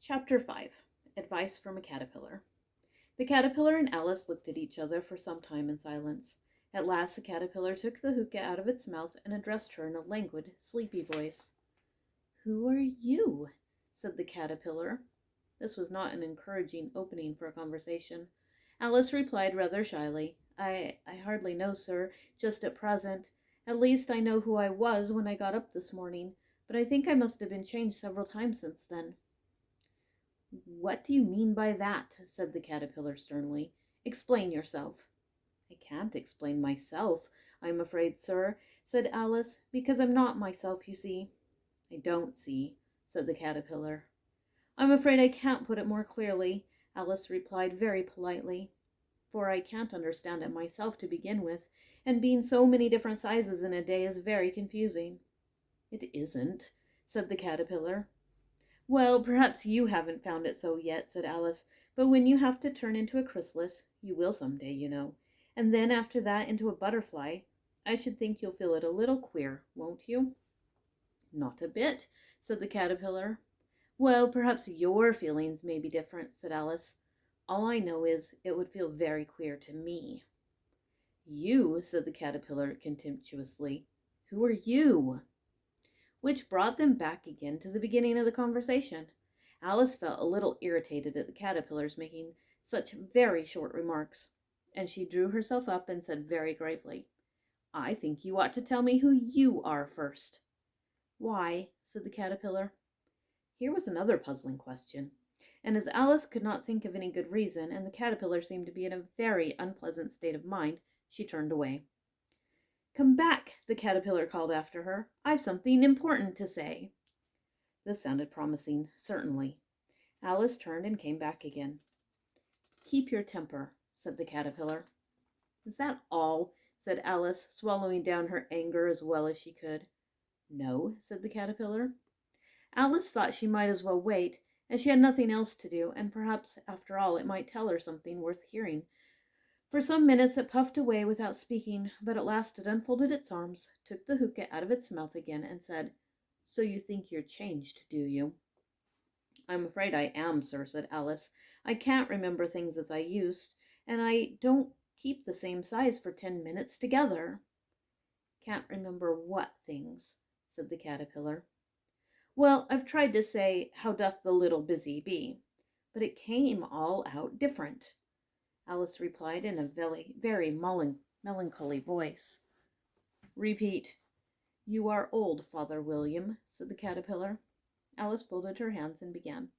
Chapter 5. Advice from a Caterpillar. The caterpillar and Alice looked at each other for some time in silence. At last the caterpillar took the hookah out of its mouth and addressed her in a languid, sleepy voice. "Who are you?" said the caterpillar. This was not an encouraging opening for a conversation. Alice replied rather shyly, I hardly know, sir, just at present. At least I know who I was when I got up this morning, but I think I must have been changed several times since then." "What do you mean by that?" said the caterpillar sternly. "Explain yourself." "I can't explain myself, I'm afraid, sir," said Alice, "because I'm not myself, you see." "I don't see," said the caterpillar. "I'm afraid I can't put it more clearly," Alice replied very politely, "for I can't understand it myself to begin with, and being so many different sizes in a day is very confusing." "It isn't," said the caterpillar. "Well, perhaps you haven't found it so yet," said Alice, "but when you have to turn into a chrysalis, you will some day, you know, and then after that into a butterfly, I should think you'll feel it a little queer, won't you?" "Not a bit," said the caterpillar. "Well, perhaps your feelings may be different," said Alice. "All I know is it would feel very queer to me." "You," said the caterpillar contemptuously. "Who are you?" Which brought them back again to the beginning of the conversation. Alice felt a little irritated at the caterpillar's making such very short remarks, and she drew herself up and said very gravely, "I think you ought to tell me who you are first." "Why?" said the caterpillar. Here was another puzzling question, and as Alice could not think of any good reason, and the caterpillar seemed to be in a very unpleasant state of mind, she turned away. "Come back," the caterpillar called after her. "I've something important to say." This sounded promising, certainly. Alice turned and came back again. "Keep your temper," said the caterpillar. "Is that all?" said Alice, swallowing down her anger as well as she could. "No," said the caterpillar. Alice thought she might as well wait, as she had nothing else to do, and perhaps, after all, it might tell her something worth hearing. For some minutes it puffed away without speaking, but at last it unfolded its arms, took the hookah out of its mouth again, and said, "So you think you're changed, do you?" "I'm afraid I am, sir," said Alice. "I can't remember things as I used, and I don't keep the same size for 10 minutes together." "Can't remember what things?" said the caterpillar. "Well, I've tried to say, 'How doth the little busy bee?' but it came all out different," Alice replied in a very melancholy voice. "Repeat." "You are old, Father William," said the caterpillar. Alice folded her hands and began.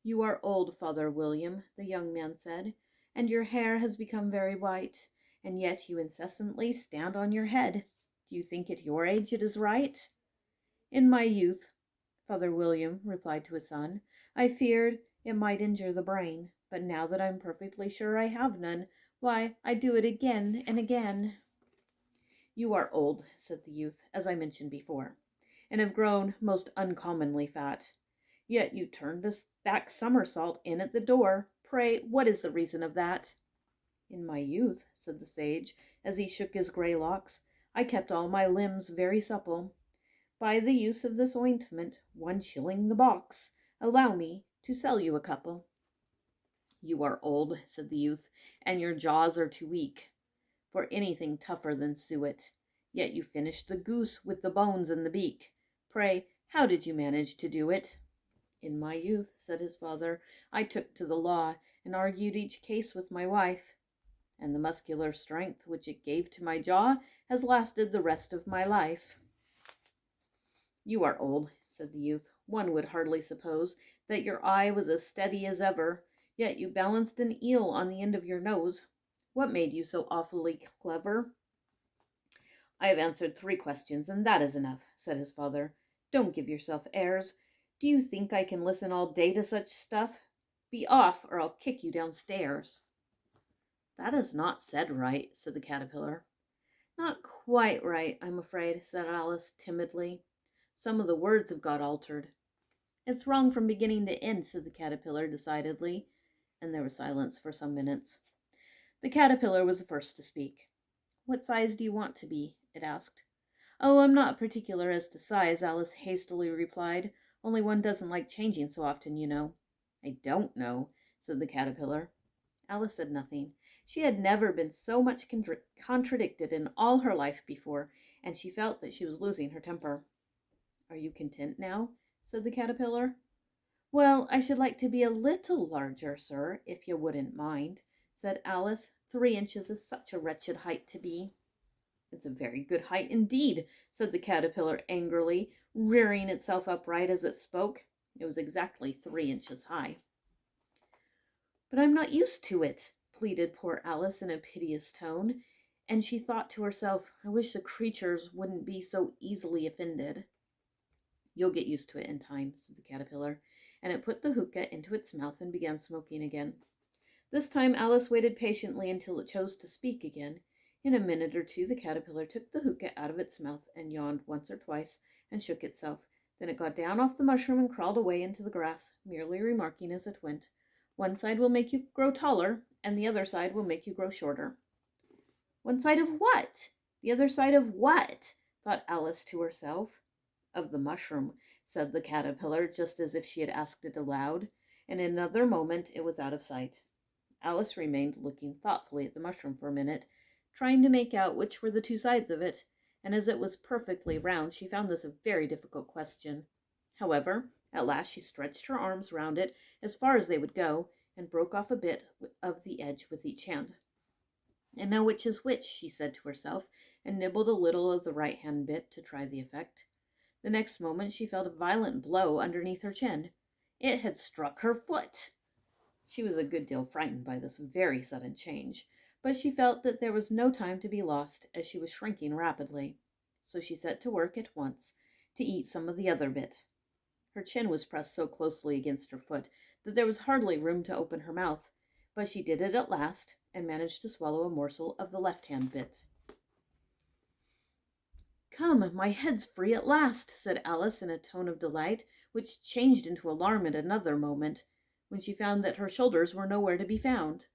"You are old, Father William," the young man said, "and your hair has become very white, and yet you incessantly stand on your head. Do you think at your age it is right?" "In my youth," Father William replied to his son, "I feared it might injure the brain, but now that I'm perfectly sure I have none, why, I do it again and again." "You are old," said the youth, "as I mentioned before, and have grown most uncommonly fat. Yet you turned a back somersault in at the door. Pray, what is the reason of that?" "In my youth," said the sage, as he shook his gray locks, "I kept all my limbs very supple. By the use of this ointment, 1 shilling the box, allow me to sell you a couple." "You are old," said the youth, "and your jaws are too weak for anything tougher than suet. Yet you finished the goose with the bones and the beak. Pray, how did you manage to do it?" "In my youth," said his father, "I took to the law and argued each case with my wife, and the muscular strength which it gave to my jaw has lasted the rest of my life." "You are old," said the youth. "One would hardly suppose that your eye was as steady as ever, yet you balanced an eel on the end of your nose. What made you so awfully clever?" "I have answered 3 questions, and that is enough," said his father. "Don't give yourself airs. Do you think I can listen all day to such stuff? Be off, or I'll kick you downstairs." "That is not said right," said the caterpillar. "Not quite right, I'm afraid," said Alice timidly. "Some of the words have got altered." "It's wrong from beginning to end," said the caterpillar decidedly, and there was silence for some minutes. The caterpillar was the first to speak. "What size do you want to be?" it asked. "Oh, I'm not particular as to size," Alice hastily replied. Only one doesn't like changing so often, you know." "I don't know," said the caterpillar. Alice said nothing. She had never been so much contradicted in all her life before, and she felt that she was losing her temper. "Are you content now?" said the caterpillar. "Well, I should like to be a little larger, sir, if you wouldn't mind," said Alice. 3 inches is such a wretched height to be." "It's a very good height indeed," said the caterpillar angrily, rearing itself upright as it spoke. It was exactly 3 inches high. "But I'm not used to it," pleaded poor Alice in a piteous tone, and she thought to herself, "I wish the creatures wouldn't be so easily offended." "You'll get used to it in time," said the caterpillar, and it put the hookah into its mouth and began smoking again. This time Alice waited patiently until it chose to speak again. In a minute or two the caterpillar took the hookah out of its mouth and yawned once or twice and shook itself. Then it got down off the mushroom and crawled away into the grass, merely remarking as it went, "One side will make you grow taller, and the other side will make you grow shorter." "One side of what? The other side of what?" thought Alice to herself. "Of the mushroom," said the caterpillar, just as if she had asked it aloud, and in another moment it was out of sight. Alice remained looking thoughtfully at the mushroom for a minute, trying to make out which were the two sides of it, and as it was perfectly round, she found this a very difficult question. However, at last she stretched her arms round it as far as they would go, and broke off a bit of the edge with each hand. "And now which is which?" she said to herself, and nibbled a little of the right-hand bit to try the effect. The next moment she felt a violent blow underneath her chin. It had struck her foot. She was a good deal frightened by this very sudden change, but she felt that there was no time to be lost, as she was shrinking rapidly. So she set to work at once to eat some of the other bit. Her chin was pressed so closely against her foot that there was hardly room to open her mouth, but she did it at last, and managed to swallow a morsel of the left-hand bit. "Come, my head's free at last," said Alice in a tone of delight, which changed into alarm at another moment, when she found that her shoulders were nowhere to be found.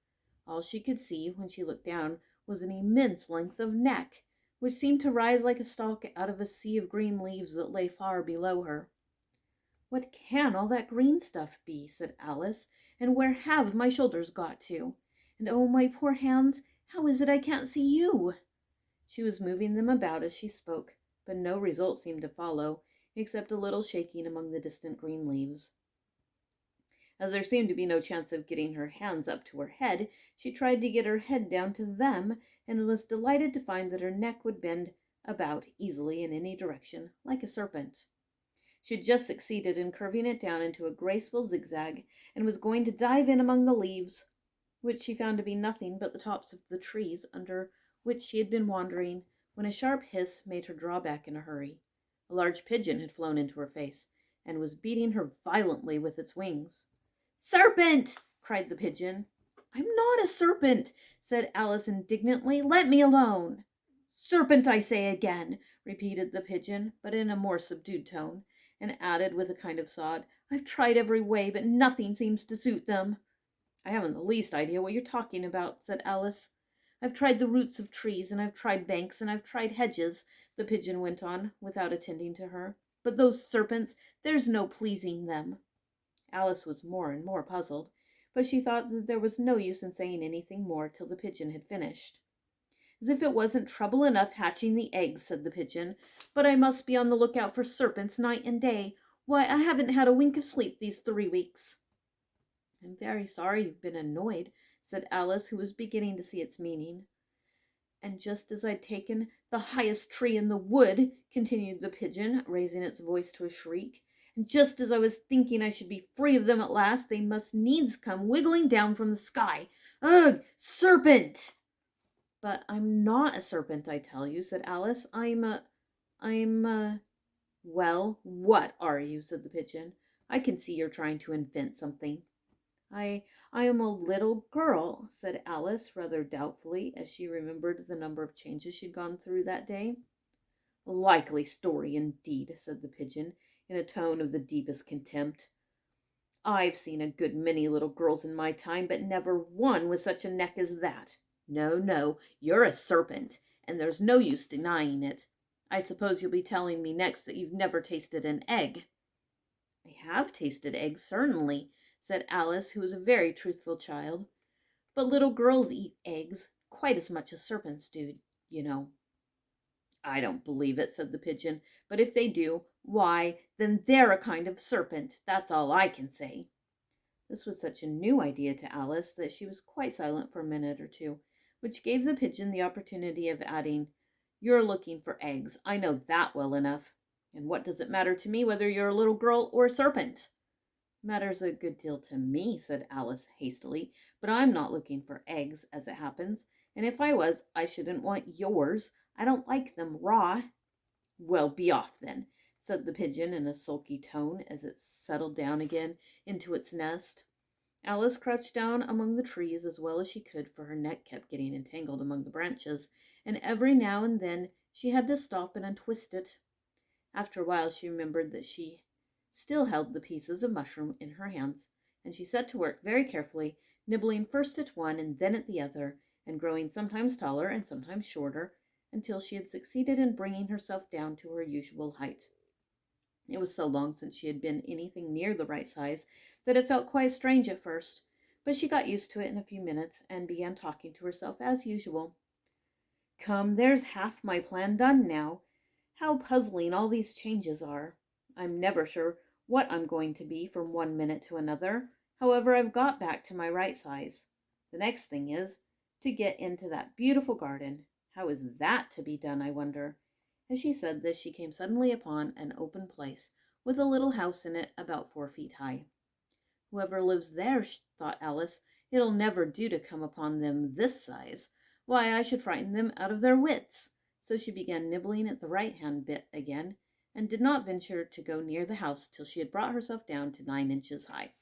All she could see, when she looked down, was an immense length of neck, which seemed to rise like a stalk out of a sea of green leaves that lay far below her. "What can all that green stuff be?" said Alice, "and where have my shoulders got to? And oh, my poor hands, how is it I can't see you?" She was moving them about as she spoke, but no result seemed to follow, except a little shaking among the distant green leaves. As there seemed to be no chance of getting her hands up to her head, she tried to get her head down to them, and was delighted to find that her neck would bend about easily in any direction, like a serpent. She had just succeeded in curving it down into a graceful zigzag, and was going to dive in among the leaves, which she found to be nothing but the tops of the trees under which she had been wandering, when a sharp hiss made her draw back in a hurry. A large pigeon had flown into her face, and was beating her violently with its wings. "Serpent!" cried the pigeon. "I'm not a serpent," said Alice indignantly. "Let me alone." "Serpent, I say again," repeated the pigeon, but in a more subdued tone, and added with a kind of sob, "I've tried every way, but nothing seems to suit them." "I haven't the least idea what you're talking about," said Alice. "I've tried the roots of trees, and I've tried banks, and I've tried hedges," the pigeon went on, without attending to her. "But those serpents, there's no pleasing them." Alice was more and more puzzled, but she thought that there was no use in saying anything more till the pigeon had finished. "As if it wasn't trouble enough hatching the eggs," said the pigeon, "but I must be on the lookout for serpents night and day. Why, I haven't had a wink of sleep these 3 weeks." "I'm very sorry you've been annoyed," said Alice, who was beginning to see its meaning. "And just as I'd taken the highest tree in the wood," continued the pigeon, raising its voice to a shriek, "and just as I was thinking I should be free of them at last, they must needs come wiggling down from the sky. Ugh! Serpent!" "But I'm not a serpent, I tell you," said Alice. I'm a... "Well, what are you?" said the pigeon. "I can see you're trying to invent something." I am a little girl," said Alice, rather doubtfully, as she remembered the number of changes she'd gone through that day. "A likely story, indeed," said the pigeon, in a tone of the deepest contempt. "I've seen a good many little girls in my time, but never one with such a neck as that. No, no, you're a serpent, and there's no use denying it. I suppose you'll be telling me next that you've never tasted an egg." I have tasted eggs, certainly, said Alice, who was a very truthful child. But little girls eat eggs quite as much as serpents do, you know. I don't believe it, said the pigeon, but if they do, why, then they're a kind of serpent. That's all I can say. This was such a new idea to Alice that she was quite silent for a minute or two, which gave the pigeon the opportunity of adding, "You're looking for eggs. I know that well enough. And what does it matter to me whether you're a little girl or a serpent?" "Matters a good deal to me," said Alice hastily, "but I'm not looking for eggs, as it happens, and if I was, I shouldn't want yours. I don't like them raw." "Well, be off then," said the pigeon in a sulky tone as it settled down again into its nest. Alice crouched down among the trees as well as she could, for her neck kept getting entangled among the branches, and every now and then she had to stop and untwist it. After a while she remembered that she still held the pieces of mushroom in her hands, and she set to work very carefully, nibbling first at one and then at the other, and growing sometimes taller and sometimes shorter, until she had succeeded in bringing herself down to her usual height. It was so long since she had been anything near the right size that it felt quite strange at first, but she got used to it in a few minutes and began talking to herself as usual. "Come, there's half my plan done now. How puzzling all these changes are. I'm never sure what I'm going to be from one minute to another. However, I've got back to my right size. The next thing is to get into that beautiful garden. How is that to be done, I wonder?" As she said this, she came suddenly upon an open place with a little house in it about 4 feet high. "Whoever lives there," thought Alice, "it'll never do to come upon them this size. Why, I should frighten them out of their wits." So she began nibbling at the right-hand bit again, and did not venture to go near the house till she had brought herself down to 9 inches high.